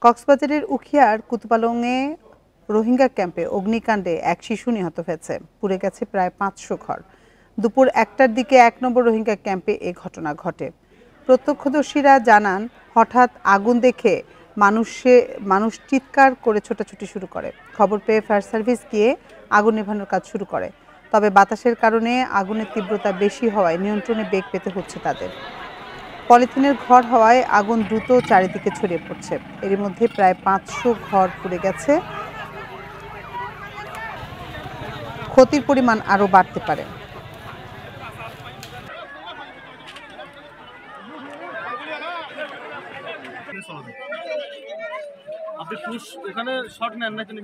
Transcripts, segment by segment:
কক্সবাজারের উখিয়ার কুতুপালংয়ে রোহিঙ্গা ক্যাম্পে অগ্নিকাণ্ডে এক শিশু নিহত হয়েছে। পুড়ে গেছে প্রায় ৫০০ ঘর। দুপুর ১টার দিকে ১ নম্বর রোহিঙ্গা ক্যাম্পে এ ঘটনা ঘটে। প্রত্যক্ষদর্শীরা জানান, হঠাৎ আগুন দেখে মানুষ চিৎকার করে ছোটাছুটি শুরু করে। খবর পেয়ে ফায়ার সার্ভিস গিয়ে আগুন নেভানোর কাজ শুরু করে। তবে বাতাসের কারণে আগুনের তীব্রতা বেশি হওয়ায় নিয়ন্ত্রণে বেগ পেতে হচ্ছে তাদের। পলিথিনের ঘর হওয়ায় আগুন দ্রুত চারিদিকে ছড়িয়ে পড়ছে। এর মধ্যে প্রায় ৫০০ ঘর পুড়ে গেছে। ক্ষতির পরিমাণ আরও বাড়তে পারে। আপনি পুশ ওখানে শট নেন না, কিন্তু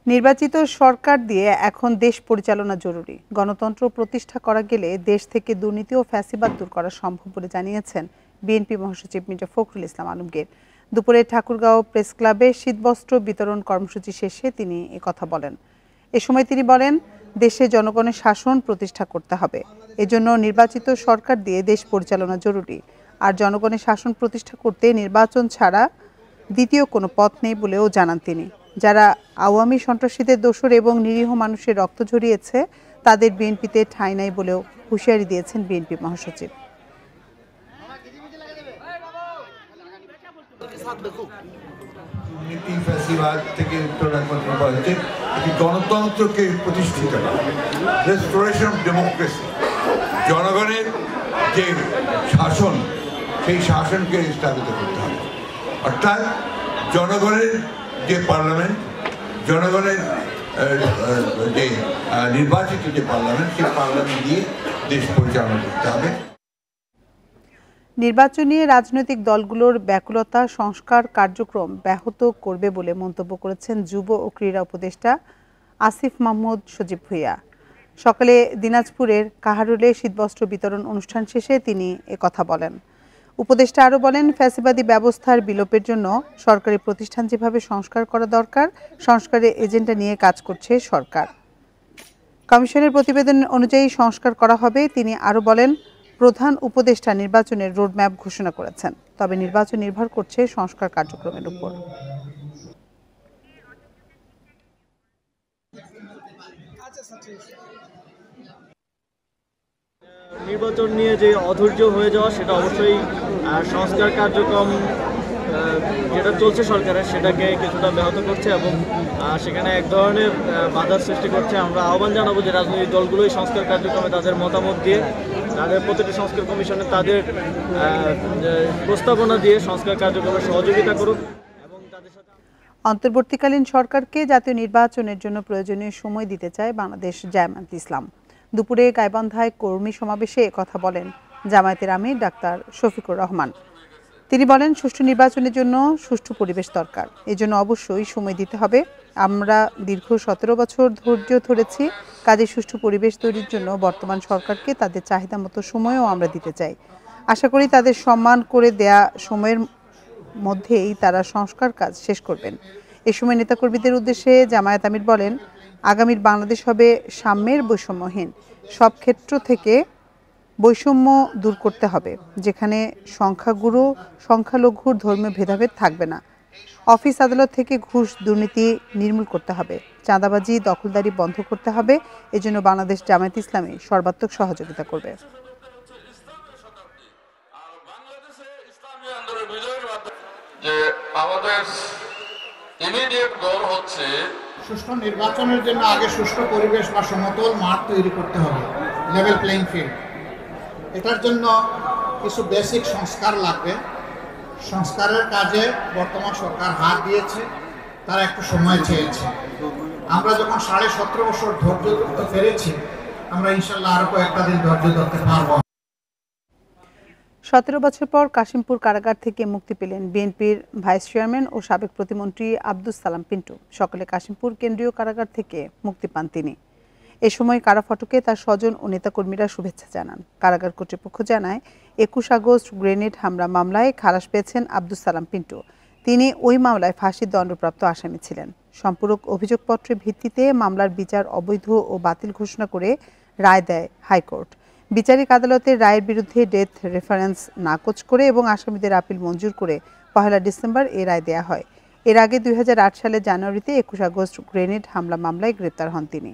নির্বাচিত সরকার দিয়ে এখন দেশ পরিচালনা জরুরি। গণতন্ত্র প্রতিষ্ঠা করা গেলে দেশ থেকে দুর্নীতি ও ফ্যাসিবাদ দূর করা সম্ভব বলে জানিয়েছেন বিএনপি মহাসচিব মির্জা ফখরুল ইসলাম আলমগীর। দুপুরে ঠাকুরগাঁও প্রেস ক্লাবে শীতবস্ত্র বিতরণ কর্মসূচি শেষে তিনি একথা বলেন। এ সময় তিনি বলেন, দেশে জনগণের শাসন প্রতিষ্ঠা করতে হবে। এজন্য নির্বাচিত সরকার দিয়ে দেশ পরিচালনা জরুরি। আর জনগণের শাসন প্রতিষ্ঠা করতে নির্বাচন ছাড়া দ্বিতীয় কোনো পথ নেই বলেও জানান তিনি। যারা আওয়ামী সন্ত্রাসীদের দোসর এবং নিরীহ মানুষের রক্ত ঝরিয়েছে তাদের বিএনপিতে ঠাঁই নাই বলেও হুঁশিয়ারি দিয়েছেন বিএনপি মহাসচিব। গণতন্ত্রকে প্রতিষ্ঠিত করা, রেস্টোরেশন অফ ডেমোক্রেসি, জনগণের যে শাসন সেই শাসনকে স্থাপিত করতে হবে। অর্থাৎ জনগণের যে পার্লামেন্ট, জনগণের যে নির্বাচিত যে পার্লামেন্ট, সেই পার্লামেন্ট দিয়ে দেশ পরিচালনা করতে হবে। নির্বাচন নিয়ে রাজনৈতিক দলগুলোর ব্যাকুলতা সংস্কার কার্যক্রম ব্যাহত করবে বলে মন্তব্য করেছেন যুব ও ক্রীড়া উপদেষ্টা আসিফ মাহমুদ সজীব ভুঁইয়া। সকালে দিনাজপুরের কাহারোলে শীতবস্ত্র বিতরণ অনুষ্ঠান শেষে তিনি একথা বলেন। উপদেষ্টা আরও বলেন, ফ্যাসিবাদী ব্যবস্থার বিলোপের জন্য সরকারি প্রতিষ্ঠান যেভাবে সংস্কার করা দরকার, সংস্কারের এজেন্ডা নিয়ে কাজ করছে সরকার। কমিশনের প্রতিবেদন অনুযায়ী সংস্কার করা হবে। তিনি আরও বলেন, প্রধান উপদেষ্টা নির্বাচনের রোডম্যাপ ঘোষণা করেছেন, তবে নির্বাচন নির্ভর করছে সংস্কার কার্যক্রমের উপর। নির্বাচন নিয়ে যে অধৈর্য হয়ে যাওয়া, সেটা অবশ্যই সংস্কার কার্যক্রম যেটা চলছে সরকারের, সেটাকে কিছুটা ব্যাহত করছে এবং সেখানে এক ধরনের বাধার সৃষ্টি করছে। আমরা আহ্বান জানাবো যে রাজনৈতিক দলগুলোই সংস্কার কার্যক্রমে তাদের মতামত দিয়ে, তাদের প্রতিটি সংস্কার কমিশনে তাদের প্রস্তাবনা দিয়ে সংস্কার কার্যক্রমে সহযোগিতা করুক এবং তাদের সাথে। অন্তর্বর্তীকালীন সরকারকে জাতীয় নির্বাচনের জন্য প্রয়োজনীয় সময় দিতে চায় বাংলাদেশ জামায়াতে ইসলাম। দুপুরে গাইবান্ধায় কর্মী সমাবেশে কথা বলেন জামায়াতের আমির ডাক্তার শফিকুর রহমান। তিনি বলেন, সুষ্ঠু নির্বাচনের জন্য সুষ্ঠু পরিবেশ দরকার। এজন্য অবশ্যই সময় দিতে হবে। আমরা দীর্ঘ ১৭ বছর ধৈর্য ধরেছি। কাজে সুষ্ঠু পরিবেশ তৈরির জন্য বর্তমান সরকারকে তাদের চাহিদা মতো সময়ও আমরা দিতে চাই। আশা করি তাদের সম্মান করে দেয়া সময়ের মধ্যেই তারা সংস্কার কাজ শেষ করবেন। এ সময় নেতাকর্মীদের উদ্দেশ্যে জামায়াত আমির বলেন, আগামীর বাংলাদেশ হবে সাম্যের, বৈষম্যহীন। সব ক্ষেত্র থেকে বৈষম্য দূর করতে হবে, যেখানে সংখ্যাগুরু সংখ্যালঘুর ধর্মীয় ভেদাভেদ থাকবে না। অফিস আদালত থেকে ঘুষ দুর্নীতি নির্মূল করতে হবে। চাঁদাবাজি দখলদারি বন্ধ করতে হবে। এজন্য বাংলাদেশ জামায়াতে ইসলামী সর্বাত্মক সহযোগিতা করবে। আমাদের ইমিডিয়েট গোল হচ্ছে সুষ্ঠু নির্বাচনের জন্য আগে সুষ্ঠু পরিবেশ বা সমতল মাঠ তৈরি করতে হবে, লেভেল প্লেইং ফিল্ড। এটার জন্য কিছু বেসিক সংস্কার লাগবে। সংস্কারের কাজে বর্তমান সরকার হাত দিয়েছে, তারা একটু সময় চেয়েছে। আমরা যখন 17.5 বছর ধৈর্য ধরতে পেরেছি, আমরা ইনশাল্লাহ আরো কয়েকটা দিন ধৈর্য ধরতে পারবো। 17 বছর পর কাশিমপুর কারাগার থেকে মুক্তি পেলেন বিএনপির ভাইস চেয়ারম্যান ও সাবেক প্রতিমন্ত্রী আব্দুস সালাম পিন্টু। সকালে কাশিমপুর কেন্দ্রীয় কারাগার থেকে মুক্তি পান তিনি। এ সময় কারা ফটকে তার স্বজন ও নেতাকর্মীরা শুভেচ্ছা জানান। কারাগার কর্তৃপক্ষ জানায়, 21 আগস্ট গ্রেনেড হামলা মামলায় খালাস পেয়েছেন আব্দুস সালাম পিন্টু। তিনি ওই মামলায় ফাঁসির দণ্ডপ্রাপ্ত আসামি ছিলেন। সম্পূরক অভিযোগপত্রের ভিত্তিতে মামলার বিচার অবৈধ ও বাতিল ঘোষণা করে রায় দেয় হাইকোর্ট। বিচারিক আদালতের রায়ের বিরুদ্ধে ডেথ রেফারেন্স নাকচ করে এবং আসামিদের আপিল মঞ্জুর করে 1 ডিসেম্বর এ রায় দেয়া হয়। এর আগে 2008 সালের জানুয়ারিতে 21 আগস্ট গ্রেনেড হামলা মামলায় গ্রেপ্তার হন তিনি।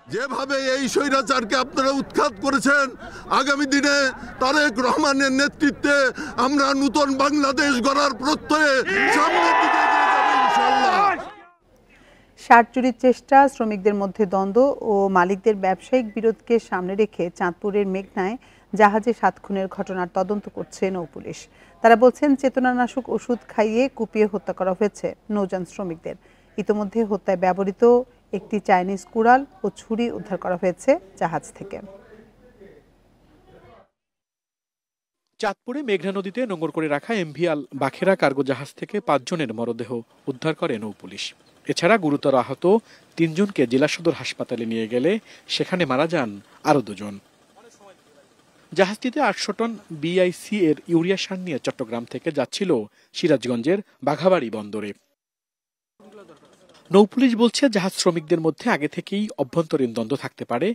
যেভাবে এই স্বৈরাচারকে আপনারা উৎখাত করেছেন, আগামী দিনে তারেক রহমানের নেতৃত্বে আমরা নতুন বাংলাদেশ গড়ার প্রত্যয়ে সামনের দিকে এগিয়ে যাব ইনশাআল্লাহ। সার চুরির চেষ্টা, শ্রমিকদের মধ্যে দ্বন্দ্ব ও মালিকদের ব্যবসায়িক বিরোধকে সামনে রেখে চাঁদপুরের মেঘনায় জাহাজে 7 খুনের ঘটনার তদন্ত করছে নৌপুলিশ। তারা বলছেন, চেতনানাশক ওষুধ খাইয়ে কুপিয়ে হত্যা করা হয়েছে নৌযান শ্রমিকদের। ইতোমধ্যে হত্যায় ব্যবহৃত একটি চাইনিজ কুড়াল ও ছুরি উদ্ধার করা হয়েছে জাহাজ থেকে। চাঁদপুরে মেঘনা নদীতে নোঙর করে রাখা এমভিআল বাখেরা কার্গো জাহাজ থেকে 5 জনের মরদেহ উদ্ধার করে নৌপুলিশ। এছাড়া গুরুতর আহত 3 জনকে জেলা সদর হাসপাতালে নিয়ে গেলে সেখানে মারা যান আরো 2 জন। জাহাজটিতে 800 টন বিআইসি এর ইউরিয়া সার নিয়ে চট্টগ্রাম থেকে যাচ্ছিল সিরাজগঞ্জের বাঘাবাড়ি বন্দরে। নৌপুলিশ বলছে, জাহাজ শ্রমিকদের মধ্যে আগে থেকেই অভ্যন্তরীণ দ্বন্দ্ব থাকতে পারে।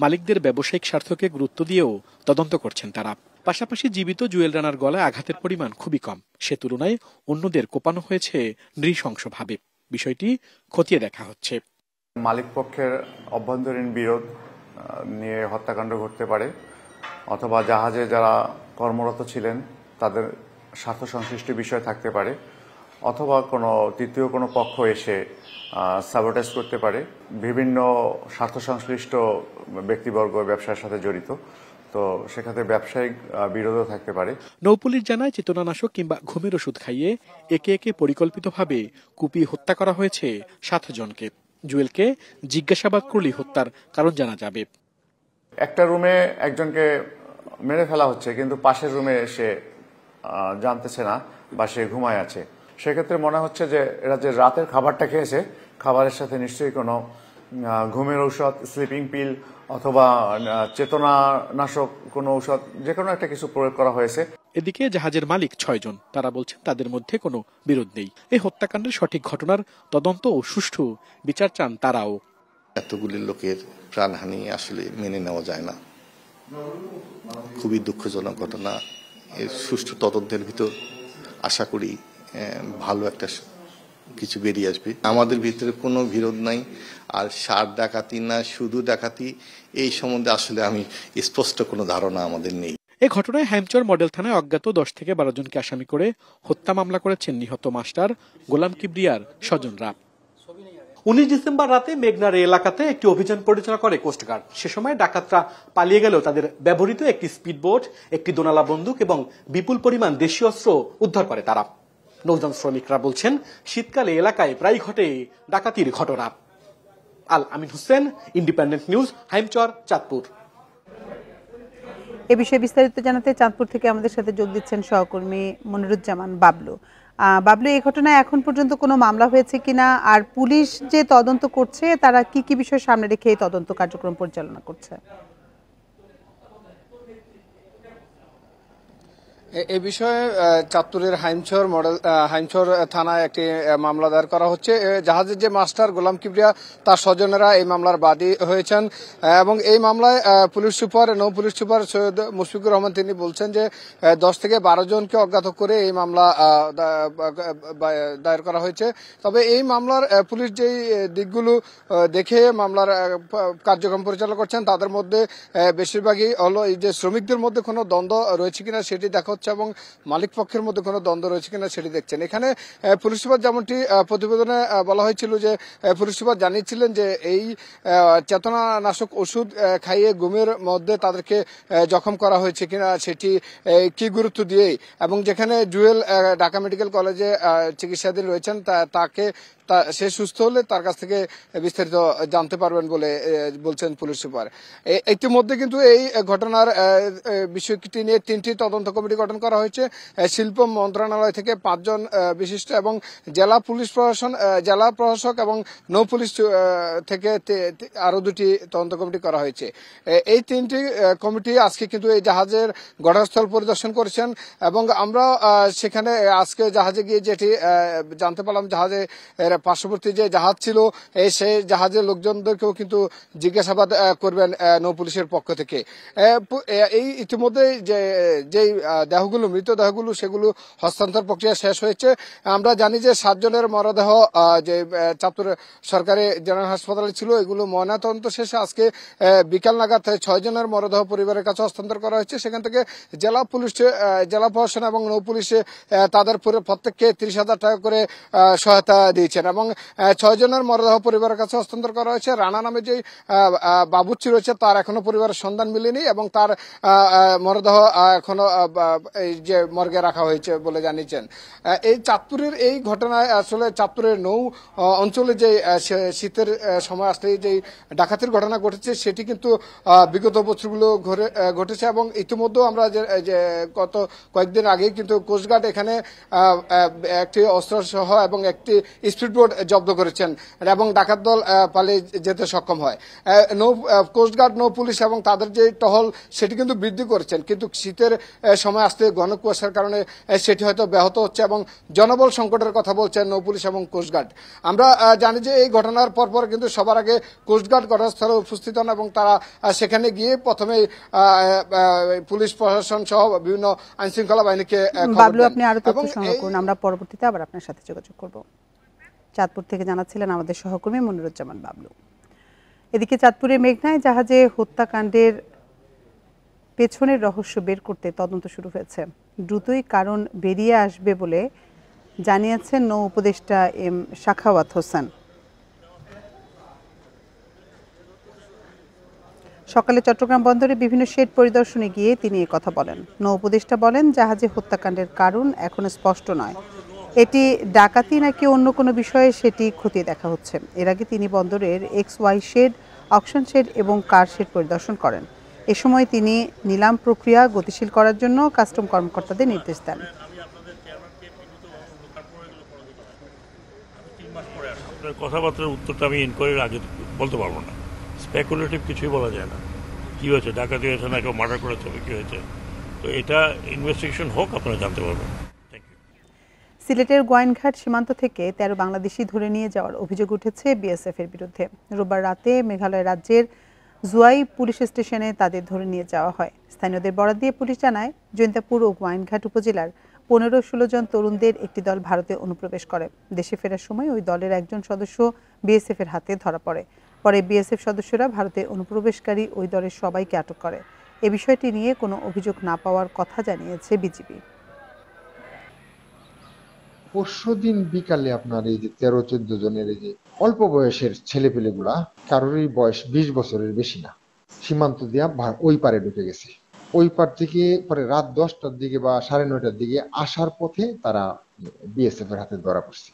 মালিকদের ব্যবসায়িক স্বার্থকে গুরুত্ব দিয়েও তদন্ত করছেন তারা। পাশাপাশি জীবিত জুয়েল রানার গলায় আঘাতের পরিমাণ খুবই কম। সে তুলনায় অন্যদের কোপানো হয়েছে নৃশংসভাবে। বিষয়টি খতিয়ে দেখা হচ্ছে। মালিক পক্ষের অভ্যন্তরীণ বিরোধ নিয়ে হত্যাকাণ্ড ঘটতে পারে, অথবা জাহাজে যারা কর্মরত ছিলেন তাদের স্বার্থ সংশ্লিষ্ট বিষয় থাকতে পারে, অথবা তৃতীয় কোনো পক্ষ এসে সাবোটেজ করতে পারে। বিভিন্ন স্বার্থ সংশ্লিষ্ট ব্যক্তিবর্গ ব্যবসার সাথে জড়িত, তো সেক্ষেত্রে ব্যবসায়িক বিরোধও থাকতে পারে। নৌপুলিশ জানায়, চেতনানাশক কিংবা ঘুমের ওষুধ খাইয়ে একে একে পরিকল্পিতভাবে কুপিয়ে হত্যা করা হয়েছে 7 জনকে। জুয়েলকে জিজ্ঞাসাবাদ করলে হত্যার কারণ জানা যাবে। একটা রুমে একজনকে মেরে ফেলা হচ্ছে, কিন্তু পাশের রুমে সে জানতেছে না বা সে ঘুমায় আছে। সেক্ষেত্রে মনে হচ্ছে যে এরা যে রাতের খাবারটা খেয়েছে, খাবারের সাথে নিশ্চয়ই কোনো ঘুমের ঔষধ, স্লিপিং পিল অথবা চেতনানাশক কোনো ঔষধ, যে কোনো একটা কিছু প্রয়োগ করা হয়েছে। এদিকে জাহাজের মালিক 6 জন। তারা বলছেন তাদের মধ্যে কোনো বিরোধ নেই। এই হত্যাকাণ্ডের সঠিক ঘটনার তদন্ত ও সুষ্ঠু বিচার চান তারাও। এতগুলি লোকের প্রাণহানি আসলে মেনে নেওয়া যায় না, খুবই দুঃখজনক ঘটনা। এর সুষ্ঠু তদন্তের ভিতর আশা করি ভালো একটা কিছু বেরিয়ে আসবে। আমাদের ভিতরে কোনো বিরোধ নাই। আর সার ডাকাতি না শুধু ডাকাতি, এই সম্বন্ধে আসলে আমি স্পষ্ট কোনো ধারণা আমাদের নেই। এই ঘটনায় হাইমচর মডেল থানায় অজ্ঞাত 10 থেকে 12 জনকে আসামি করে হত্যা মামলা করেছেন নিহত মাস্টার গোলাম কিবরিয়ার স্বজনরা। 19 ডিসেম্বর রাতে মেঘনার এলাকাতে একটি অভিযান পরিচালনা করে কোস্টগার্ড। সে সময় ডাকাতরা পালিয়ে গেলেও তাদের ব্যবহৃত একটি স্পিডবোট, একটি দোনালা বন্দুক এবং বিপুল পরিমাণ দেশীয় অস্ত্র উদ্ধার করে তারা। নৌযান শ্রমিকরা বলছেন, শীতকালে এলাকায় প্রায় ঘটে ডাকাতির ঘটনা। আল আমিন হোসেন, ইন্ডিপেন্ডেন্ট নিউজ, হাইমচর, চাঁদপুর। এ বিষয়ে বিস্তারিত জানাতে চাঁদপুর থেকে আমাদের সাথে যোগ দিচ্ছেন সহকর্মী মনিরুজ্জামান বাবলু। বাবলু, এই ঘটনায় এখন পর্যন্ত কোনো মামলা হয়েছে কিনা, আর পুলিশ যে তদন্ত করছে তারা কি কি বিষয় সামনে রেখে এই তদন্ত কার্যক্রম পরিচালনা করছে? এ বিষয়ে চাঁদপুরের হাইমচর থানায় একটি মামলা দায়ের করা হচ্ছে। জাহাজের যে মাস্টার গোলাম কিবরিয়া তার স্বজনেরা এই মামলার বাদী হয়েছেন এবং এই মামলায় নৌ পুলিশ সুপার সৈয়দ মুশফিকুর রহমান তিনি বলছেন যে 10 থেকে 12 জনকে অজ্ঞাত করে এই মামলা দায়ের করা হয়েছে। তবে এই মামলার পুলিশ যেই দিকগুলো দেখে মামলার কার্যক্রম পরিচালনা করছেন তাদের মধ্যে বেশিরভাগই হলো এই যে শ্রমিকদের মধ্যে কোনো দ্বন্দ্ব রয়েছে কিনা সেটি দেখা হচ্ছে এবং মালিক পক্ষের মধ্যে কোনো দ্বন্দ্ব রয়েছে কিনা সেটি দেখছেন। এখানে পুলিশ সুপার যেমনটি প্রতিবেদনে বলা হয়েছিল যে পুলিশ সুপার জানিয়েছিলেন যে এই চেতনানাশক ওষুধ খাইয়ে ঘুমের মধ্যে তাদেরকে জখম করা হয়েছে কিনা সেটি কি গুরুত্ব দিয়েই, এবং যেখানে জুয়েল ঢাকা মেডিকেল কলেজে চিকিৎসাধীন রয়েছেন তাকে সে সুস্থ হলে তার কাছ থেকে বিস্তারিত জানতে পারবেন বলে বলছেন পুলিশ সুপার। ইতিমধ্যে কিন্তু এই ঘটনার বিষয়টি নিয়ে 3টি তদন্ত কমিটি গঠন গঠন করা হয়েছে শিল্প মন্ত্রণালয় থেকে 5 জন বিশিষ্ট এবং জেলা পুলিশ প্রশাসন, জেলা প্রশাসক এবং নৌ পুলিশ থেকে আরো 2টি তদন্ত কমিটি করা হয়েছে। এই 3টি কমিটি আজকে কিন্তু এই জাহাজের ঘটনাস্থল পরিদর্শন করেছেন এবং আমরা সেখানে আজকে জাহাজে গিয়ে যেটি জানতে পারলাম, জাহাজে পার্শ্ববর্তী যে জাহাজ ছিল সেই জাহাজের লোকজনদেরকেও কিন্তু জিজ্ঞাসাবাদ করবেন নৌ পুলিশের পক্ষ থেকে। এই ইতিমধ্যে যে দেহগুলো, মৃতদেহগুলো, সেগুলো হস্তান্তর প্রক্রিয়া শেষ হয়েছে। আমরা জানি যে 7 জনের মরদেহ যে চাঁদপুর সরকারি জেনারেল হাসপাতালে ছিল, এগুলো ময়নাতদন্ত শেষে আজকে বিকাল নাগাদ 6 জনের মরদেহ পরিবারের কাছে হস্তান্তর করা হয়েছে। সেখান থেকে জেলা প্রশাসন এবং নৌ পুলিশে তাদের প্রত্যেককে 30,000 টাকা করে সহায়তা দিয়েছেন এবং 6 জনের মরদেহ পরিবারের কাছে হস্তান্তর করা হয়েছে। রানা নামে যে বাবুচ্চি রয়েছে তার এখনো পরিবারের সন্ধান মিলেনি এবং তার মরদেহ এখনো যে মর্গে রাখা হয়েছে বলে জানিয়েছেন। এই চাঁদপুরের এই ঘটনায় আসলে চাঁদপুরের নৌ অঞ্চলে যে শীতের সময় আসলে যে ডাকাতির ঘটনা ঘটেছে সেটি কিন্তু বিগত বছরগুলো ঘটেছে এবং ইতিমধ্যে আমরা যে গত কয়েকদিন আগেই কিন্তু কোস্টগার্ড এখানে একটি অস্ত্র সহ এবং একটি স্পিডবোট জব্দ করেছেন এবং ডাকাত দল পালিয়ে যেতে সক্ষম হয়। কোস্টগার্ড, নৌ পুলিশ এবং তাদের যে টহল সেটি কিন্তু বৃদ্ধি করেছেন, কিন্তু শীতের সময় আসতে ঘন কুয়াশার কারণে সেটি হয়তো ব্যাহত হচ্ছে এবং জনবল সংকটের কথা বলছেন নৌ পুলিশ এবং কোস্টগার্ড। আমরা জানি যে এই ঘটনার পরপর কিন্তু সবার আগে কোস্টগার্ড ঘটনাস্থলে উপস্থিত হন এবং তারা সেখানে গিয়ে প্রথমে পুলিশ প্রশাসন সহ বিভিন্ন আইন শৃঙ্খলা বাহিনীকে বাবলু, আপনি আরো তথ্য সংগ্রহ করুন, আমরা পরবর্তীতে আবার আপনার সাথে যোগাযোগ করব। চাঁদপুর থেকে জানাচ্ছিলেন আমাদের সহকর্মী মনিরুজ্জামান বাবলু। এদিকে চাঁদপুরের মেঘনায় জাহাজে হত্যাকাণ্ডের পেছনের রহস্য বের করতে তদন্ত শুরু হয়েছে। দ্রুতই কারণ বেরিয়ে আসবে বলে জানিয়েছেন নৌ উপদেষ্টা এম সাখাওয়াত হোসেন। সকালে চট্টগ্রাম বন্দরে বিভিন্ন শেড পরিদর্শনে গিয়ে তিনি এই কথা বলেন। নৌ উপদেষ্টা বলেন, জাহাজে হত্যাকাণ্ডের কারণ এখনো স্পষ্ট নয়। এটি ডাকাতি নাকি অন্য কোনো বিষয়ে সেটি খতিয়ে দেখা হচ্ছে। এর আগে তিনি বন্দরের XY শেড, অকশন শেড এবং কার শেড পরিদর্শন করেন। এ সময় তিনি নিলাম প্রক্রিয়া গতিশীল করার জন্য কাস্টম কর্মকর্তাদের নির্দেশ দেন। কথাবার্তার উত্তরটা আমি ইনকোয়ারির আগে বলতে পারবো না। স্পেকুলেটিভ কিছুই বলা যায় না। কি হয়েছে, ডাকাতি হয়েছে না কেউ মার্ডার করেছে, কি হয়েছে, তো এটা ইনভেস্টিগেশন হোক, আপনারা জানতে পারবেন। সিলেটের গোয়াইনঘাট সীমান্ত থেকে 13 বাংলাদেশি ধরে নিয়ে যাওয়ার অভিযোগ উঠেছে বিএসএফ এর বিরুদ্ধে। রোববার রাতে মেঘালয় রাজ্যের জুয়াই পুলিশ স্টেশনে তাদের ধরে নিয়ে যাওয়া হয়। স্থানীয়দের বরাত দিয়ে পুলিশ জানায়, জৈন্তাপুর ও গোয়াইনঘাট উপজেলার 15-16 জন তরুণদের একটি দল ভারতে অনুপ্রবেশ করে। দেশে ফেরার সময় ওই দলের একজন সদস্য বিএসএফ এর হাতে ধরা পড়ে। পরে বিএসএফ সদস্যরা ভারতে অনুপ্রবেশকারী ওই দলের সবাইকে আটক করে। এ বিষয়টি নিয়ে কোনো অভিযোগ না পাওয়ার কথা জানিয়েছে বিজিবি। পরশুদিন বিকালে আপনার এই যে 13-14 জনের এই যে অল্প বয়সের ছেলেপেলেগুলা, কারোরই বয়স 20 বছরের বেশি না, সীমান্ত দিয়া ওই পারে ঢুকে গেছে। ওই পার থেকে পরে রাত 10টার দিকে বা 9:30টার দিকে আসার পথে তারা বিএসএফ এর হাতে ধরা পড়ছে।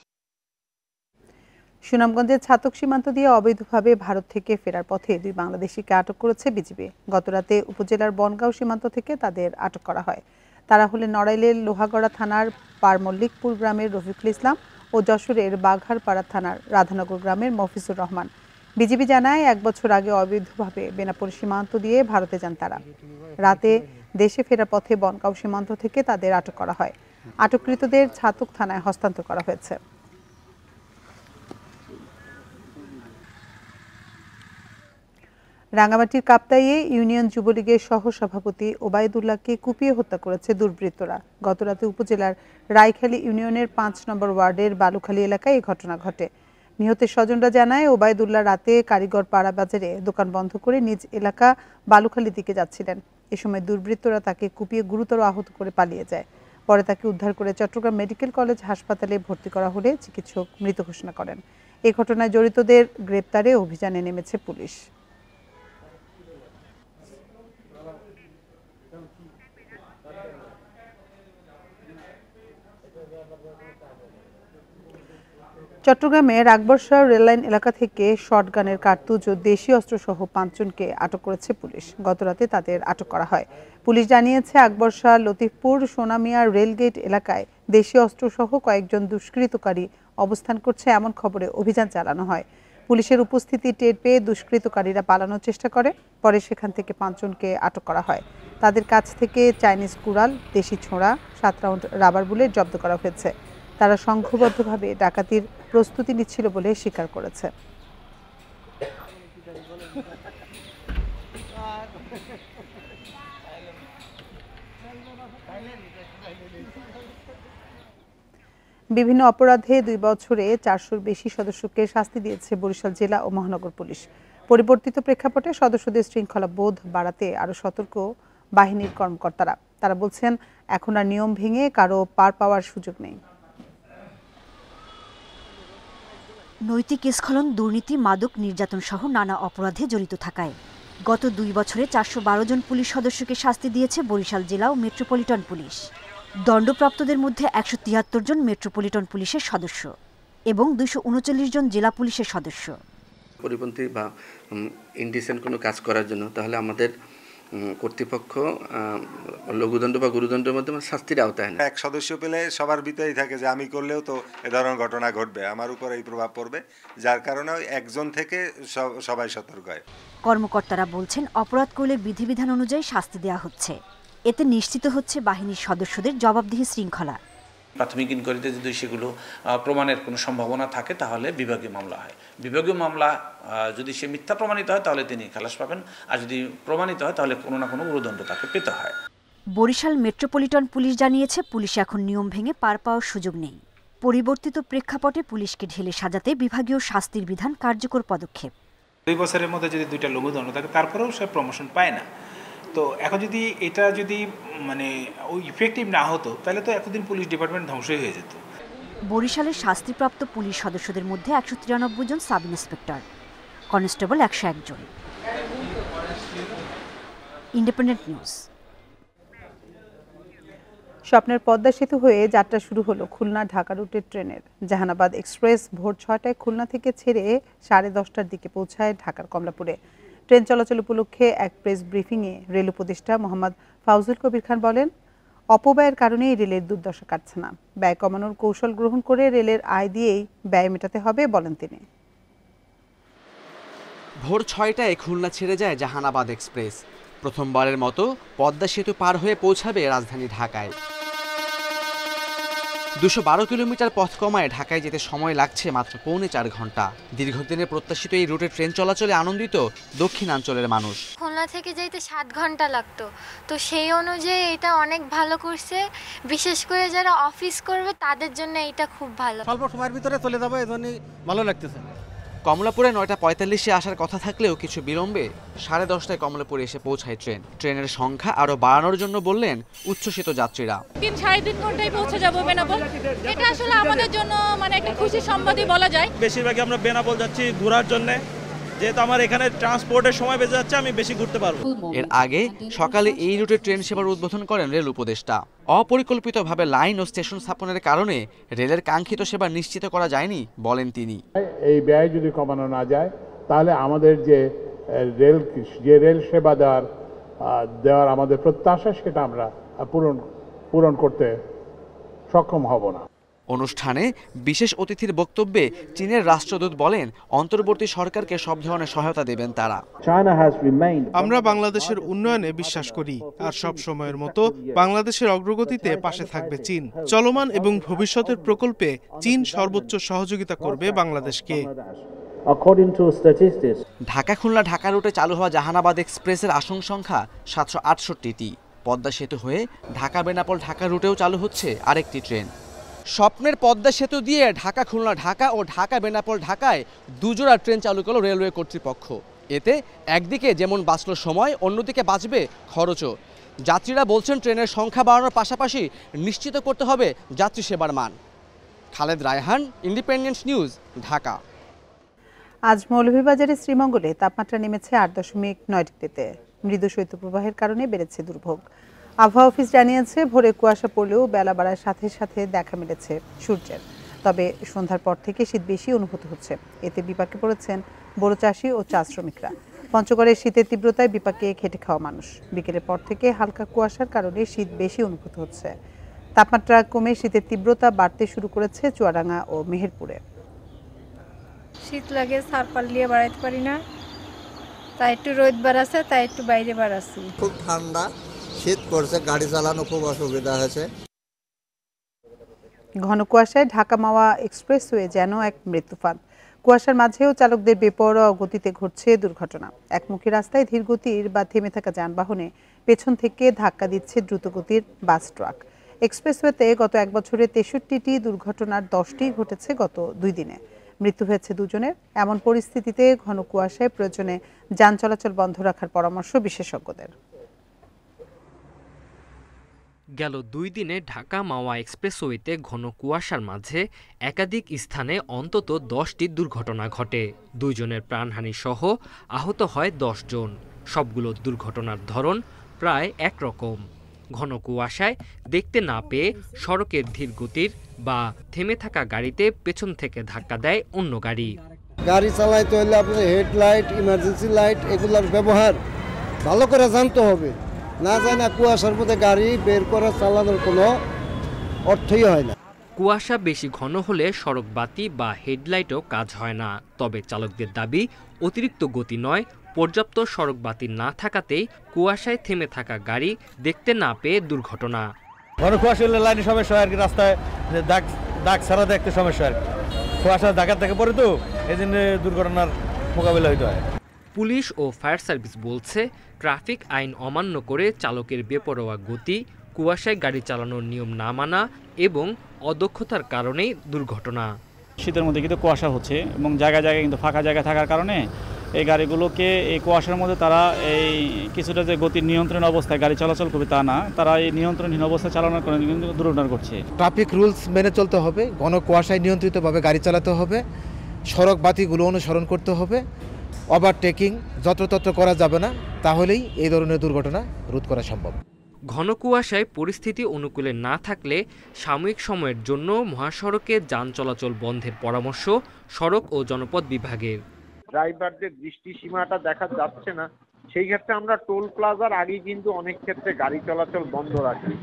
সুনামগঞ্জের ছাতক সীমান্ত দিয়ে অবৈধভাবে ভারত থেকে ফেরার পথে 2 বাংলাদেশিকে আটক করেছে বিজিবি। গতরাতে উপজেলার বনগাঁও সীমান্ত থেকে তাদের আটক করা হয়। তারা হলেন নড়াইলের লোহাগড়া থানার পারমল্লিকপুর গ্রামের রফিকুল ইসলাম ও যশোরের বাঘারপাড়া থানার রাধানগর গ্রামের মফিজুর রহমান। বিজিবি জানায়, 1 বছর আগে অবৈধভাবে বেনাপোল সীমান্ত দিয়ে ভারতে যান তারা। রাতে দেশে ফেরার পথে বনগাঁও সীমান্ত থেকে তাদের আটক করা হয়। আটককৃতদের ছাতক থানায় হস্তান্তর করা হয়েছে। রাঙ্গামাটির কাপ্তাইয়ে ইউনিয়ন যুবলীগের সহসভাপতি ওবায়দুল্লাহকে কুপিয়ে হত্যা করেছে দুর্বৃত্তরা। গতরাতে উপজেলার রায়খালী ইউনিয়নের 5 নম্বর ওয়ার্ডের বালুখালী এলাকায় এই ঘটনা ঘটে। নিহতের স্বজনরা জানায়, ওবায়দুল্লাহ রাতে কারিগর পাড়া বাজারে দোকান বন্ধ করে নিজ এলাকা বালুখালীর দিকে যাচ্ছিলেন। এ সময় দুর্বৃত্তরা তাকে কুপিয়ে গুরুতর আহত করে পালিয়ে যায়। পরে তাকে উদ্ধার করে চট্টগ্রাম মেডিকেল কলেজ হাসপাতালে ভর্তি করা হলে চিকিৎসক মৃত ঘোষণা করেন। এই ঘটনায় জড়িতদের গ্রেপ্তারে অভিযানে নেমেছে পুলিশ। চট্টগ্রামের আকবরশাহ রেললাইন এলাকা থেকে শটগানের কার্তুজ ও দেশীয় অস্ত্রসহ 5 জনকে আটক করেছে পুলিশ। গতরাতে তাদের আটক করা হয়। পুলিশ জানিয়েছে, আকবরশাহ লতিফপুর সোনামিয়া রেলগেট এলাকায় দেশীয় অস্ত্রসহ কয়েকজন দুষ্কৃতকারী অবস্থান করছে এমন খবরে অভিযান চালানো হয়। পুলিশের উপস্থিতি টের পেয়ে দুষ্কৃতকারীরা পালানোর চেষ্টা করে। পরে সেখান থেকে 5 জনকে আটক করা হয়। তাদের কাছ থেকে চাইনিজ কুড়াল, দেশি ছোঁড়া, 7 রাউন্ড রাবার বুলেট জব্দ করা হয়েছে। তারা সংঘবদ্ধভাবে ডাকাতির প্রস্তুতি নিচ্ছিল বলে স্বীকার করেছে। বিভিন্ন অপরাধে 2 বছরে 400-র বেশি সদস্যকে শাস্তি দিয়েছে বরিশাল জেলা ও মহানগর পুলিশ। পরিবর্তিত প্রেক্ষাপটে সদস্যদের শৃঙ্খলা বোধ বাড়াতে আরও সতর্ক বাহিনীর কর্মকর্তারা। তারা বলছেন, এখন আর নিয়ম ভেঙে কারো পার পাওয়ার সুযোগ নেই। নৈতিক স্খলন, দুর্নীতি, মাদক, নির্যাতন সহ নানা অপরাধে জড়িত থাকায় গত 2 বছরে 412 জন পুলিশ সদস্যকে শাস্তি দিয়েছে বরিশাল জেলা ও মেট্রোপলিটন পুলিশ। দণ্ডপ্রাপ্তদের মধ্যে 173 জন মেট্রোপলিটন পুলিশের সদস্য এবং 239 জন জেলা পুলিশের সদস্য। পরিপন্থী বা ইনডিসেন্ট কোনো কাজ করার জন্য তাহলে আমাদের কর্তৃপক্ষ লঘুদণ্ড বা গুরুদণ্ডের মধ্যে শাস্তির আওতায় না। এক সদস্য পেলে সবার ভিতরেই থাকে যে আমি করলেও তো এ ধরনের ঘটনা ঘটবে, আমার উপর এই প্রভাব পড়বে, যার কারণে একজন থেকে সবাই সতর্ক হয়। কর্মকর্তারা বলছেন, অপরাধ করলে বিধিবিধান অনুযায়ী শাস্তি দেওয়া হচ্ছে। এতে নিশ্চিত হচ্ছে বাহিনীর সদস্যদের জবাবদিহি শৃঙ্খলা। প্রাথমিক ইনকোয়ারিতে যদি সেগুলো প্রমাণের কোনো সম্ভাবনা থাকে তাহলে বিভাগীয় মামলা হয়। বিভাগীয় মামলা যদি সে মিথ্যা প্রমাণিত হয় তাহলে তিনি খালাস পাবেন, আর যদি প্রমাণিত হয় তাহলে কোনো না কোনো গুরুদণ্ড তাকে পেতে হয়। বরিশাল মেট্রোপলিটন পুলিশ জানিয়েছে, পুলিশে এখন নিয়ম ভেঙে পার পাওয়ার সুযোগ নেই। পরিবর্তিত প্রেক্ষাপটে পুলিশকে ঢেলে সাজাতে বিভাগীয় শাস্তির বিধান কার্যকর পদক্ষেপ। 2 বছরের মধ্যে যদি 2টা লঘুদণ্ড থাকে তারপরেও সে প্রমোশন পায় না। তো এখন যদি এটা মানে ওই ইফেক্টিভ না হতো তাহলে তো এতদিন পুলিশ ডিপার্টমেন্ট ধ্বংসই হয়ে যেত। বরিশালের শাস্তিপ্রাপ্ত পুলিশ সদস্যদের মধ্যে 193 জন সাব ইন্সপেক্টর, কনস্টেবল 101 জন। Independent news. স্বপ্নের পদ্মা সেতু হয়ে যাত্রা শুরু হলো খুলনা ঢাকা রুটের ট্রেনের। জাহানাবাদ এক্সপ্রেস ভোর 6টায় খুলনা থেকে ছেড়ে 10:30টার দিকে পৌঁছায় ঢাকার কমলাপুরে। ট্রেন চলাচল উপলক্ষে এক প্রেস ব্রিফিংয়ে রেল উপদেষ্টা মোহাম্মদ ফাউজুল কবির খান বলেন, অপব্যয়ের কারণেই রেলের দুর্দশা কাটছে না। ব্যয় কমানোর কৌশল গ্রহণ করে রেলের আয় দিয়েই ব্যয় মেটাতে হবে বলেন তিনি। ভোর 6টায় খুলনা ছেড়ে যায় জাহানাবাদ এক্সপ্রেস। প্রথমবারের মতো পদ্মা সেতু পার হয়ে পৌঁছাবে রাজধানী ঢাকায়। 212 কিলোমিটার পথ কমায় ঢাকায় যেতে সময় লাগছে মাত্র 3.25 ঘন্টা। দীর্ঘদিনের প্রত্যাশিত এই রুটে ট্রেন চলাচলে আনন্দিত দক্ষিণাঞ্চলের মানুষ। খুলনা থেকে যাইতে 7 ঘন্টা লাগতো, তো সেই অনুযায়ী এটা অনেক ভালো করছে। বিশেষ করে যারা অফিস করবে তাদের জন্য এটা খুব ভালো। স্বল্প সময়ের ভিতরে চলে যাবে, এজন্যই ভালো লাগতেছে। কমলাপুরে 9:45-এ আসার কথা থাকলেও কিছু বিলম্বে 10:30টায় কমলাপুরে এসে পৌঁছায় ট্রেন। ট্রেনের সংখ্যা আরও বাড়ানোর জন্য বললেন উচ্ছ্বসিত যাত্রীরা। 3-3.5 ঘন্টায় পৌঁছে যাব বেনাপোল। এটা আসলে আমাদের জন্য মানে একটা খুশি সংবাদই বলা যায়। বেশিরভাগই আমরা বেনাপোল যাচ্ছি ঘোরার জন্য, যেহেতু আমার এখানে ট্রান্সপোর্টের সময় বেঁচে যাচ্ছে, আমি বেশি ঘুরতে পারবো। এর আগে সকালে এই রুটে ট্রেন সেবার উদ্বোধন করেন রেল উপদেষ্টা। অপরিকল্পিতভাবে লাইন ও স্টেশন স্থাপনের কারণে রেলের কাঙ্ক্ষিত সেবা নিশ্চিত করা যায়নি বলেন তিনি। এই ব্যয় যদি কমানো না যায় তাহলে আমাদের যে রেল সেবা দেওয়ার আমাদের প্রত্যাশা সেটা আমরা পূরণ করতে সক্ষম হব না। অনুষ্ঠানে বিশেষ অতিথির বক্তব্যে চীনের রাষ্ট্রদূত বলেন, অন্তর্বর্তী সরকারকে সব ধরনের সহায়তা দেবেন তারা। আমরা বাংলাদেশের উন্নয়নে বিশ্বাস করি, আর সব সময়ের মতো বাংলাদেশের অগ্রগতিতে পাশে থাকবে চীন। চলমান এবং ভবিষ্যতের প্রকল্পে চীন সর্বোচ্চ সহযোগিতা করবে বাংলাদেশকে। ঢাকা খুলনা ঢাকা রুটে চালু হওয়া জাহানাবাদ এক্সপ্রেসের আসন সংখ্যা 768টি। পদ্মা সেতু হয়ে ঢাকা বেনাপোল ঢাকা রুটেও চালু হচ্ছে আরেকটি ট্রেন। স্বপ্নের পদ্মা সেতু দিয়ে ঢাকা খুলনা ঢাকা ও ঢাকা বেনাপোল ঢাকায় 2 জোড়া ট্রেন চালু করল রেলওয়ে কর্তৃপক্ষ। এতে একদিকে যেমন বাঁচল সময়, অন্যদিকে বাঁচবে খরচও। যাত্রীরা বলছেন, ট্রেনের সংখ্যা বাড়ানোর পাশাপাশি নিশ্চিত করতে হবে যাত্রী সেবার মান। Khaled Raihan, independent news, Dhaka. আজ মৌলভীবাজারের শ্রীমঙ্গলে তাপমাত্রা নেমেছে 8.9 ডিগ্রিতে। মৃদু শৈত্যপ্রবাহের কারণে বেড়েছে দুর্ভোগ। আবহাওয়া অফিস জানিয়েছে, ভোরে কুয়াশা পড়লেও বেলা বাড়ার সাথে সাথে দেখা মিলেছে সূর্যের। তবে সন্ধ্যার পর থেকে শীত বেশি অনুভূত হচ্ছে। এতে বিপাকে পড়েছেন বড় চাষি ও চা শ্রমিকরা। পঞ্চগড়ের শীতের তীব্রতায় বিপাকে খেটে খাওয়া মানুষ। বিকেলের পর থেকে হালকা কুয়াশার কারণে শীত বেশি অনুভূত হচ্ছে। তাপমাত্রা কমে শীতের তীব্রতা বাড়তে শুরু করেছে চুয়াডাঙ্গা ও মেহেরপুরে। শীত লাগে, সারপাল নিয়ে বাড়াইতে পারি না, তাই একটু রোদ বাড়াচ্ছে, তাই একটু বাইরে বাড়াচ্ছি। খুব ঠান্ডা, শীত করছে, গাড়ি চালানো খুব অসুবিধা হয়েছে। ঘন কুয়াশায় ঢাকা মাওয়া এক্সপ্রেসওয়ে যেন এক মৃত্যুফাঁদ। কুয়াশার মাঝেও চালকদের বেপরোয়া গতিতে ঘটছে দুর্ঘটনা। একমুখী রাস্তায় ধীরগতির বা থেমে থাকা যানবাহনে পেছন থেকে ধাক্কা দিচ্ছে দ্রুতগতির বাস ট্রাক। এক্সপ্রেসওয়েতে গত এক বছরে 63টি দুর্ঘটনার 10টি ঘটেছে গত 2 দিনে। মৃত্যু হয়েছে 2 জনের। এমন পরিস্থিতিতে ঘন কুয়াশায় প্রয়োজনে যান চলাচল বন্ধ রাখার পরামর্শ বিশেষজ্ঞদের। গেল 2 দিনে ঢাকা মাওয়া এক্সপ্রেসওয়েতে ঘন কুয়াশার মাঝে একাধিক স্থানে অন্তত 10টি দুর্ঘটনা ঘটে। 2 জনের প্রাণহানি সহ আহত হয় 10 জন। সবগুলো দুর্ঘটনার ধরন প্রায় একরকম। ঘন কুয়াশায় দেখতে না পেয়ে সড়কের ধীর গতির বা থেমে থাকা গাড়িতে পেছন থেকে ধাক্কা দেয় অন্য গাড়ি। গাড়ি চালাইতে হলে আপনার হেডলাইট, ইমার্জেন্সি লাইট এগুলোর ব্যবহার ভালো করে জানতে হবে। না জানা কুয়াশার মধ্যে গাড়ি বের করে চালানোর কোনো অর্থই হয় না। কুয়াশা বেশি ঘন হলে সড়ক বাতি বা হেডলাইটও কাজ হয় না। তবে চালকদের দাবি, অতিরিক্ত গতি নয়, পর্যাপ্ত সড়ক বাতি না থাকাতেই কুয়াশায় থেমে থাকা গাড়ি দেখতে না পেয়ে দুর্ঘটনা। ঘন কুয়াশা হলে লাইনের সমস্যা হয় আর কি, রাস্তায় দাগ ছাড়া দেখতে সমস্যা আর কি। কুয়াশা ঢাকা থেকে পড়ে তো এই জন্য দুর্ঘটনার মোকাবিলা হইতে হয়। পুলিশ ও ফায়ার সার্ভিস বলছে, ট্রাফিক আইন অমান্য করে চালকের বেপরোয়া গতি, কুয়াশায় গাড়ি চালানোর নিয়ম না মানা এবং অদক্ষতার কারণেই দুর্ঘটনা। শীতের মধ্যে কিন্তু কুয়াশা হচ্ছে এবং জায়গায় জায়গায় কিন্তু ফাঁকা জায়গা থাকার কারণে এই গাড়িগুলোকে এই কুয়াশার মধ্যে তারা এই কিছুটা যে গতির নিয়ন্ত্রণ অবস্থায় গাড়ি চলাচল করবে তা না, তারা এই নিয়ন্ত্রণহীন অবস্থায় চালানোর কারণে কিন্তু দুর্ঘটনা ঘটছে। ট্রাফিক রুলস মেনে চলতে হবে, ঘন কুয়াশায় নিয়ন্ত্রিতভাবে গাড়ি চালাতে হবে, সড়ক বাতিগুলো অনুসরণ করতে হবে, ওভারটেকিং যত্রতত্র করা যাবে না, তাহলেই এই ধরনের দুর্ঘটনা রোধ করা সম্ভব। ঘন কুয়াশায় পরিস্থিতি অনুকূলে না থাকলে সাময়িক সময়ের জন্য মহাসড়কে যান চলাচল বন্ধের পরামর্শ সড়ক ও জনপথ বিভাগের। ড্রাইভারদের দৃষ্টি সীমাটা দেখা যাচ্ছে না, সেই ক্ষেত্রে আমরা টোল প্লাজার আগেই কিন্তু অনেক ক্ষেত্রে গাড়ি চলাচল বন্ধ রাখি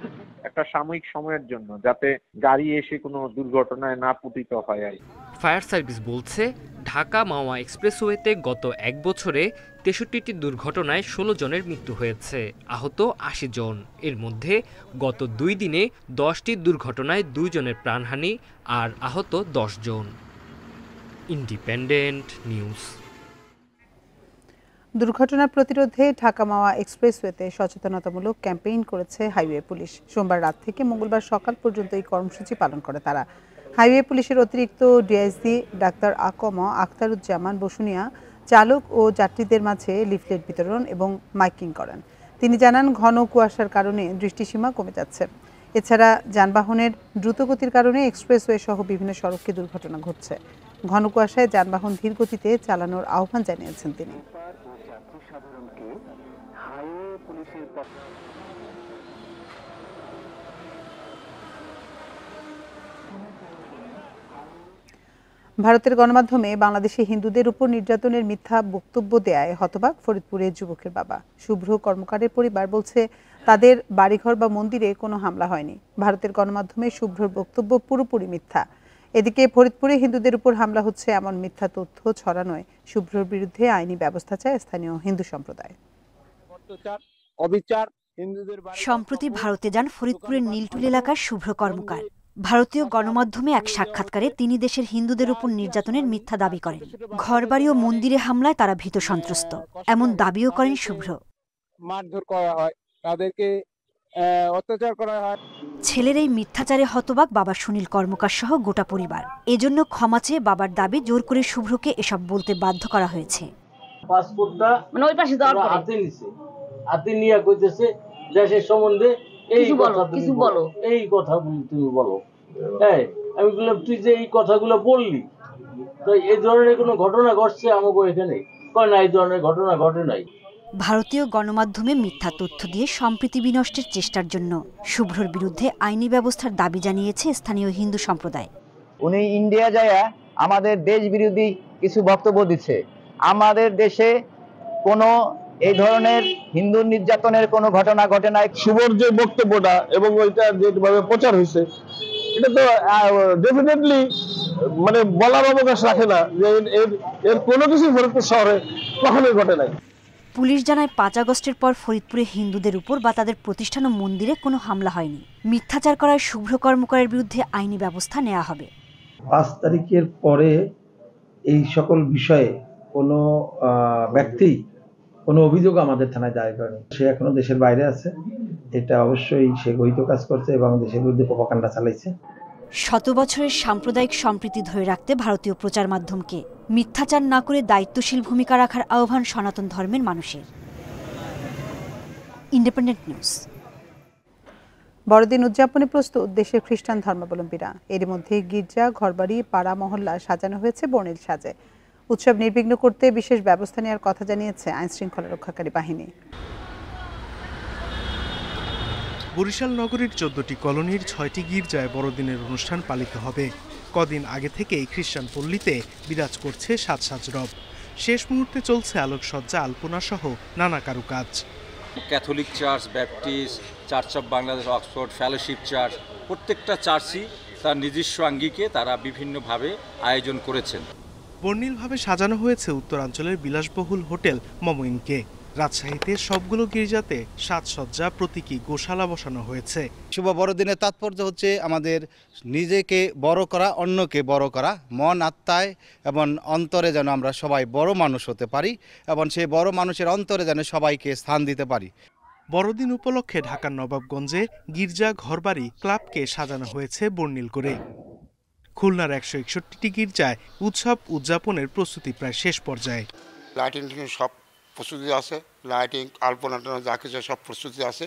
একটা সাময়িক সময়ের জন্য, যাতে গাড়ি এসে কোনো দুর্ঘটনায় না পতিত হয়। ফায়ার সার্ভিস বলছে, ঢাকা মাওয়া এক্সপ্রেসওয়েতে গত 1 বছরে 63টি দুর্ঘটনায় 16 জনের মৃত্যু হয়েছে, আহত 80 জন। এর মধ্যে গত 2 দিনে 10টি দুর্ঘটনায় 2 জনের প্রাণহানি আর আহত 10 জন। Independent news. দুর্ঘটনা প্রতিরোধে ঢাকা মাওয়া এক্সপ্রেসওয়েতে সচেতনতামূলক ক্যাম্পেইন করেছে হাইওয়ে পুলিশ। সোমবার রাত থেকে মঙ্গলবার সকাল পর্যন্ত এই কর্মসূচি পালন করে তারা। হাইওয়ে পুলিশের অতিরিক্ত ডিআইজি ডাক্তার আকম আখতারুজ্জামান বসুনিয়া চালক ও যাত্রীদের মাঝে লিফলেট বিতরণ এবং মাইকিং করেন। তিনি জানান, ঘন কুয়াশার কারণে দৃষ্টিসীমা কমে যাচ্ছে। এছাড়া যানবাহনের দ্রুতগতির কারণে এক্সপ্রেসওয়ে সহ বিভিন্ন সড়কে দুর্ঘটনা ঘটছে। ঘন কুয়াশায় যানবাহন ধীর গতিতে চালানোর আহ্বান জানিয়েছেন তিনি। ভারতের গণমাধ্যমে বাংলাদেশে হিন্দুদের উপর নির্যাতনের মিথ্যা বক্তব্য দেয়ায় হতবাক ফরিদপুরের যুবকের বাবা শুভ্র কর্মকারের পরিবার বলছে, তাদের বাড়িঘর বা মন্দিরে কোনো হামলা হয়নি। ভারতের গণমাধ্যমে শুভ্রর বক্তব্য পুরোপুরি মিথ্যা। এদিকে ফরিদপুরে হিন্দুদের উপর হামলা হচ্ছে এমন মিথ্যা তথ্য ছড়ানোয় শুভ্রর বিরুদ্ধে আইনি ব্যবস্থা চায় স্থানীয় হিন্দু সম্প্রদায়। সম্প্রতি ভারতে যান ফরিদপুরের নীলটুল এলাকার শুভ্র কর্মকার। ভারতীয় গণমাধ্যমে এক সাক্ষাৎকারে তিনি দেশের হিন্দুদের উপর নির্যাতনের মিথ্যা দাবি করেন। ঘরবাড়ি ও মন্দিরে হামলায় তারা ভীত সন্ত্রস্ত, এমন দাবিও করেন শুভ্র। মারধর করা হয়, তাদেরকে অত্যাচার করা হয়। ছেলের এই মিথ্যাচারে হতবাক বাবা সুনীল কর্মকার সহ গোটা পরিবার। এজন্য ক্ষমা চেয়ে বাবার দাবি, জোর করে শুভ্রকে এসব বলতে বাধ্য করা হয়েছে। পাসপোর্টটা মানে ওই পাশে যাওয়ার পরে হাতে নিছে, হাতে নিয়ে কইতেছে দেশের সম্বন্ধে এই কথা কিছু বলো, এই কথাগুলো তুমি বলো। হ্যাঁ, আমি বললাম তুই যে এই কথাগুলো বললি, তো এই ধরনের কোনো ঘটনা ঘটছে আমাকে এখানে? কয় না, এই ধরনের ঘটনা ঘটে নাই। ভারতীয় গণমাধ্যমে মিথ্যা তথ্য দিয়ে সম্প্রীতি বিনষ্টের চেষ্টার জন্য শুভ্রর বিরুদ্ধে আইনি ব্যবস্থার দাবি জানিয়েছে স্থানীয় হিন্দু সম্প্রদায়। উনি ইন্ডিয়া যায়া আমাদের দেশ বিরোধী কিছু বক্তব্য দিচ্ছে। আমাদের দেশে কোনো এই ধরনের হিন্দু নির্যাতনের কোনো ঘটনা ঘটে নাই। শুভর যে বক্তব্যটা এবং ওইটা যেভাবে প্রচার হয়েছে, এটা তো ডেফিনেটলি মানে বলার অবকাশ রাখে না যে এর কোনো কিছু ফরিদপুর শহরে কখনোই ঘটে নাই। পুলিশ জানায় 5 আগস্টের পর ফরিদপুরে হিন্দুদের উপর বা তাদের প্রতিষ্ঠান ও মন্দিরে কোনো হামলা হয়নি। মিথ্যাচার করায় শুভ্র কর্মকারের বিরুদ্ধে আইনি ব্যবস্থা নেওয়া হবে। 5 তারিখের পরে এই সকল বিষয়ে কোনো ব্যক্তি কোনো অভিযোগ আমাদের থানায় দায়ের করেনি। সে এখনো দেশের বাইরে আছে, এটা অবশ্যই সে গহিত কাজ করছে এবং দেশের বিরুদ্ধে প্রপাগান্ডা চালাইছে। 100 বছরের সাম্প্রদায়িক সম্প্রীতি ধরে রাখতে ভারতীয় প্রচার মাধ্যমকে মিথ্যাচার না করে দায়িত্বশীল ভূমিকা রাখার আহ্বান সনাতন ধর্মের মানুষের। Independent news. বড়দিন উদযাপনে প্রস্তুত দেশের খ্রিস্টান ধর্মাবলম্বীরা। এর মধ্যে গির্জা, ঘরবাড়ি, পাড়া মহল্লা সাজানো হয়েছে বর্ণিল সাজে। উৎসব নির্বিঘ্ন করতে বিশেষ ব্যবস্থা নেওয়ার কথা জানিয়েছে আইনশৃঙ্খলা রক্ষাকারী বাহিনী। বরিশাল নগরীর 14টি কলোনির 6টি গির্জায় বড়দিনের অনুষ্ঠান পালিত হবে। কদিন আগে থেকেই খ্রিস্টান পল্লীতে বিরাজ করছে সাজ রব। শেষ মুহূর্তে চলছে আলোকসজ্জা, আলপনা সহ নানা কারুকাজ। Catholic church, Baptist, church of Bangladesh, Oxford, fellowship church, প্রত্যেকটা চার্চই তার নিজস্ব আঙ্গিকে তারা বিভিন্নভাবে আয়োজন করেছেন। বর্ণিলভাবে সাজানো হয়েছে উত্তরাঞ্চলের বিলাসবহুল হোটেল মমইনকে। রাজশাহীতে সবগুলো গির্জাতে সাজসজ্জা, প্রতীকী গোশালা বসানো হয়েছে। শুভ বড়দিনের তাৎপর্য হচ্ছে আমাদের নিজেকে বড় করা, অন্যকে বড় করা, মন আত্মায় এবং অন্তরে যেন আমরা সবাই বড় মানুষ হতে পারি এবং সেই বড় মানুষের অন্তরে যেন সবাইকে স্থান দিতে পারি। বড়দিন উপলক্ষে ঢাকার নবাবগঞ্জে গির্জা, ঘরবাড়ি, ক্লাবকে সাজানো হয়েছে বর্ণিল করে। খুলনার 161টি গির্জায় উৎসব উদযাপনের প্রস্তুতি প্রায় শেষ পর্যায়ে। লাইটিং সব প্রস্তুতি আছে, লাইটিং, আলপনা যা কিছু সব প্রস্তুতি আছে।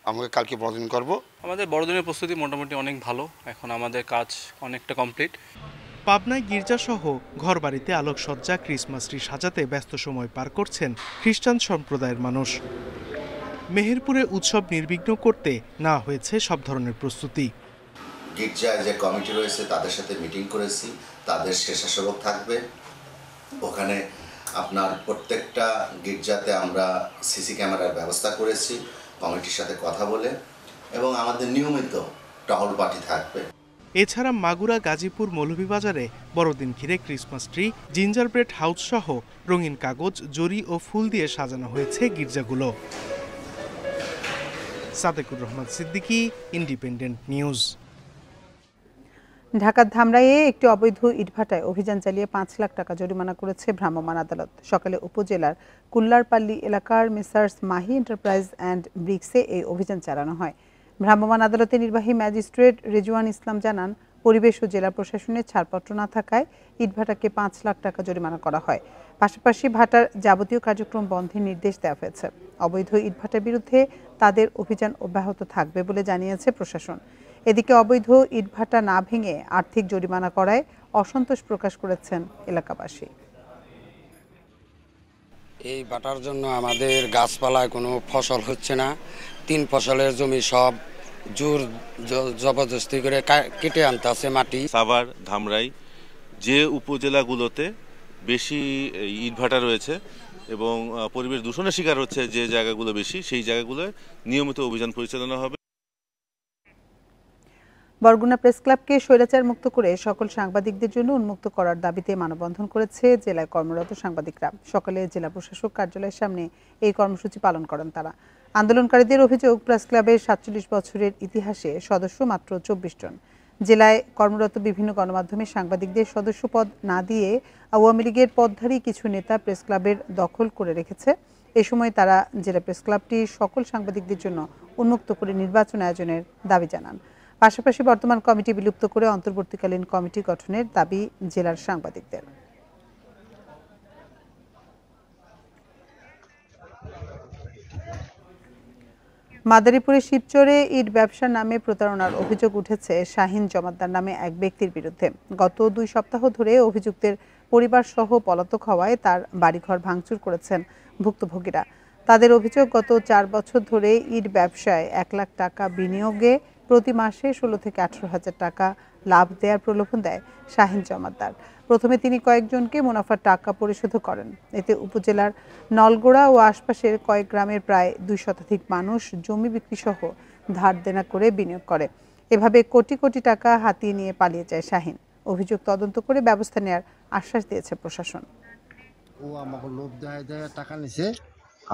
আমরা কালকে বড়দিন করব। আমাদের বড়দিনের প্রস্তুতি মোটামুটি অনেক ভালো, এখন আমাদের কাজ অনেকটা কমপ্লিট। পাবনায় গির্জাসহ ঘরবাড়িতে আলোকসজ্জা, ক্রিসমাস ট্রি সাজাতে ব্যস্ত সময় পার করছেন খ্রিস্টান সম্প্রদায়ের মানুষ। মেহেরপুরে উৎসব নির্বিঘ্ন করতে নেওয়া হয়েছে সব ধরনের প্রস্তুতি। গির্জায় যে কমিটি রয়েছে তাদের সাথে মিটিং করেছি, তাদের স্বেচ্ছাসেবক থাকবে ওখানে। আপনার প্রত্যেকটা গির্জাতে আমরা সিসি ক্যামেরার ব্যবস্থা করেছি কমিটির সাথে কথা বলে, এবং আমাদের নিয়মিত টহল পার্টি থাকবে। এছাড়া মাগুরা, গাজীপুর, মৌলভীবাজারে বড়দিন ঘিরে Christmas tree, ginger bread house সহ রঙিন কাগজ, জরি ও ফুল দিয়ে সাজানো হয়েছে গির্জাগুলো। Sadekur Rahman Siddiqui, independent news. ঢাকার ধামরাইয়ে একটি অবৈধ ইটভাটায় অভিযান চালিয়ে 5 লাখ টাকা জরিমানা করেছে ভ্রাম্যমাণ আদালত। সকালে উপজেলার কুল্লারপাল্লী এলাকার মেসার্স মাহি এন্টারপ্রাইজ অ্যান্ড ব্রিক্সে এই অভিযান চালানো হয়। ভ্রাম্যমাণ আদালতের নির্বাহী ম্যাজিস্ট্রেট রেজওয়ান ইসলাম জানান, পরিবেশ ও জেলা প্রশাসনের ছাড়পত্র না থাকায় ইটভাটাকে 5 লাখ টাকা জরিমানা করা হয়। পাশাপাশি ভাটার যাবতীয় কার্যক্রম বন্ধের নির্দেশ দেওয়া হয়েছে। অবৈধ ইটভাটার বিরুদ্ধে তাদের অভিযান অব্যাহত থাকবে বলে জানিয়েছে প্রশাসন। এদিকে অবৈধ ইটভাটা না ভেঙে আর্থিক জরিমানা করায় অসন্তোষ প্রকাশ করেছেন এলাকাবাসী। এই ভাটার জন্য আমাদের গাছপালায় কোনো ফসল হচ্ছে না। 3 ফসলের জমি সব জোর জবরদস্তি করে কেটে আনতে আছে মাটি। সাভার, ধামরাই যে উপজেলাগুলোতে বেশি ইটভাটা রয়েছে এবং পরিবেশ দূষণের শিকার হচ্ছে যে জায়গাগুলো বেশি, সেই জায়গাগুলোয় নিয়মিত অভিযান পরিচালনা হবে। বরগুনা প্রেস ক্লাবকে স্বৈরাচার মুক্ত করে সকল সাংবাদিকদের জন্য উন্মুক্ত করার দাবিতে মানববন্ধন করেছে জেলায় কর্মরত সাংবাদিকরা। সকালে জেলা প্রশাসক কার্যালয়ের সামনে এই কর্মসূচি পালন করেন তারা। আন্দোলনকারীদের অভিযোগ, প্রেস ক্লাবের 47 বছরের ইতিহাসে সদস্য মাত্র 24 জন। জেলায় কর্মরত বিভিন্ন গণমাধ্যমের সাংবাদিকদের সদস্য পদ না দিয়ে আওয়ামী লীগের পদধারী কিছু নেতা প্রেস ক্লাবের দখল করে রেখেছে। এ সময় তারা জেলা প্রেস ক্লাবটি সকল সাংবাদিকদের জন্য উন্মুক্ত করে নির্বাচন আয়োজনের দাবি জানান। পাশাপাশি বর্তমান কমিটি বিলুপ্ত করে অন্তর্বর্তীকালীন কমিটি গঠনের দাবি জেলার সাংবাদিকদের। মাদারীপুরের শিবচরে ইট ব্যবসার নামে প্রতারণার অভিযোগ উঠেছে শাহিন জমাদ্দার নামে এক ব্যক্তির বিরুদ্ধে। গত 2 সপ্তাহ ধরে অভিযুক্তের পরিবার সহ পলাতক হওয়ায় তার বাড়িঘর ভাঙচুর করেছেন ভুক্তভোগীরা। তাদের অভিযোগ, গত 4 বছর ধরে ইট ব্যবসায় 1 লাখ টাকা বিনিয়োগে প্রতি মাসে 16 থেকে 18 হাজার টাকা লাভ দেওয়ার প্রলোভন দেয় শাহিন জমাদ্দার। প্রথমে তিনি কয়েকজনকে মুনাফার টাকা পরিশোধ করেন। এতে উপজেলার নলগোড়া ও আশপাশের কয়েক গ্রামের প্রায় 2 শতাধিক মানুষ জমি বিক্রি সহ ধার দেনা করে বিনিয়োগ করে। এভাবে কোটি কোটি টাকা হাতিয়ে নিয়ে পালিয়ে যায় শাহিন। অভিযোগ তদন্ত করে ব্যবস্থা নেওয়ার আশ্বাস দিয়েছে প্রশাসন। ও আমাকে লোভ দেয় টাকা নিছে,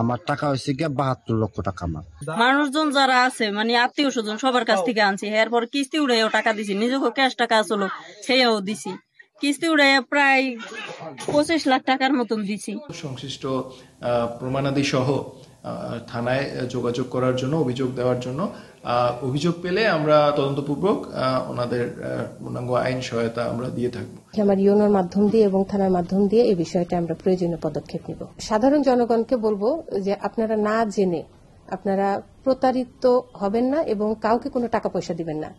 আমার টাকা হয়েছে গিয়ে 72 লক্ষ টাকা। আমার মানুষজন যারা আছে মানে আত্মীয় স্বজন সবার কাছ থেকে আনছি, এরপর কিস্তি উড়াইও টাকা দিছি, নিজেকে ক্যাশ টাকা আসলো সেও দিছি, কিস্তি উড়াইয়া প্রায় 25 লাখ টাকার মতন দিছি। সংশ্লিষ্ট প্রমাণাদি সহ থানায় যোগাযোগ করার জন্য, অভিযোগ দেওয়ার জন্য, অভিযোগ পেলে আমরা তদন্তপূর্বক ওনাদের পূর্ণাঙ্গ আইন সহায়তা আমরা দিয়ে থাকবো। আমার ইউনোর মাধ্যম দিয়ে এবং থানার মাধ্যম দিয়ে এই বিষয়টা আমরা প্রয়োজনীয় পদক্ষেপ নিব। সাধারণ জনগণকে বলবো যে আপনারা না জেনে আপনারা প্রতারিত হবেন না এবং কাউকে কোনো টাকা পয়সা দিবেন না।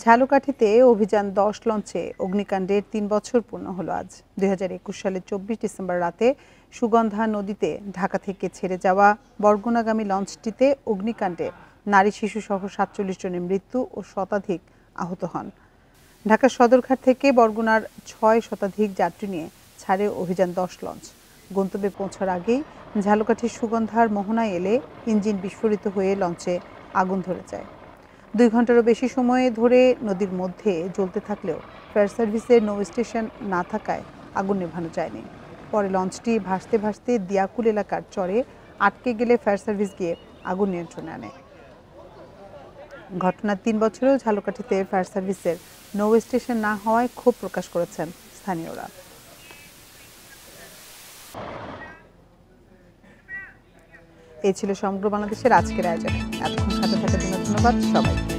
ঝালকাঠিতে অভিযান 10 লঞ্চে অগ্নিকাণ্ডের 3 বছর পূর্ণ হলো আজ। 2021 সালের 24 ডিসেম্বর রাতে সুগন্ধা নদীতে ঢাকা থেকে ছেড়ে যাওয়া বরগুনাগামী লঞ্চটিতে অগ্নিকাণ্ডে নারী শিশু সহ 47 জনের মৃত্যু ও শতাধিক আহত হন। ঢাকা সদরঘাট থেকে বরগুনার 6 শতাধিক যাত্রী নিয়ে ছাড়ে অভিযান 10 লঞ্চ। গন্তব্যে পৌঁছার আগেই ঝালকাঠির সুগন্ধার মোহনায় এলে ইঞ্জিন বিস্ফোরিত হয়ে লঞ্চে আগুন ধরে যায়। 2 ঘন্টারও বেশি সময় ধরে নদীর মধ্যে জ্বলতে থাকলেও ফায়ার সার্ভিসের নৌ স্টেশন না থাকায় আগুন নেভানো যায়নি। পরে লঞ্চটি ভাসতে ভাসতে দিয়াকুল এলাকার চরে আটকে গেলে ফায়ার সার্ভিস গিয়ে আগুন নিয়ন্ত্রণে আনে। ঘটনার 3 বছরেও ঝালকাঠিতে ফায়ার সার্ভিসের নৌ স্টেশন না হওয়ায় ক্ষোভ প্রকাশ করেছেন স্থানীয়রা। এই ছিল সমগ্র বাংলাদেশের আজকের আয়োজন। এতক্ষণ সাথে থাকার জন্য ধন্যবাদ সবাই।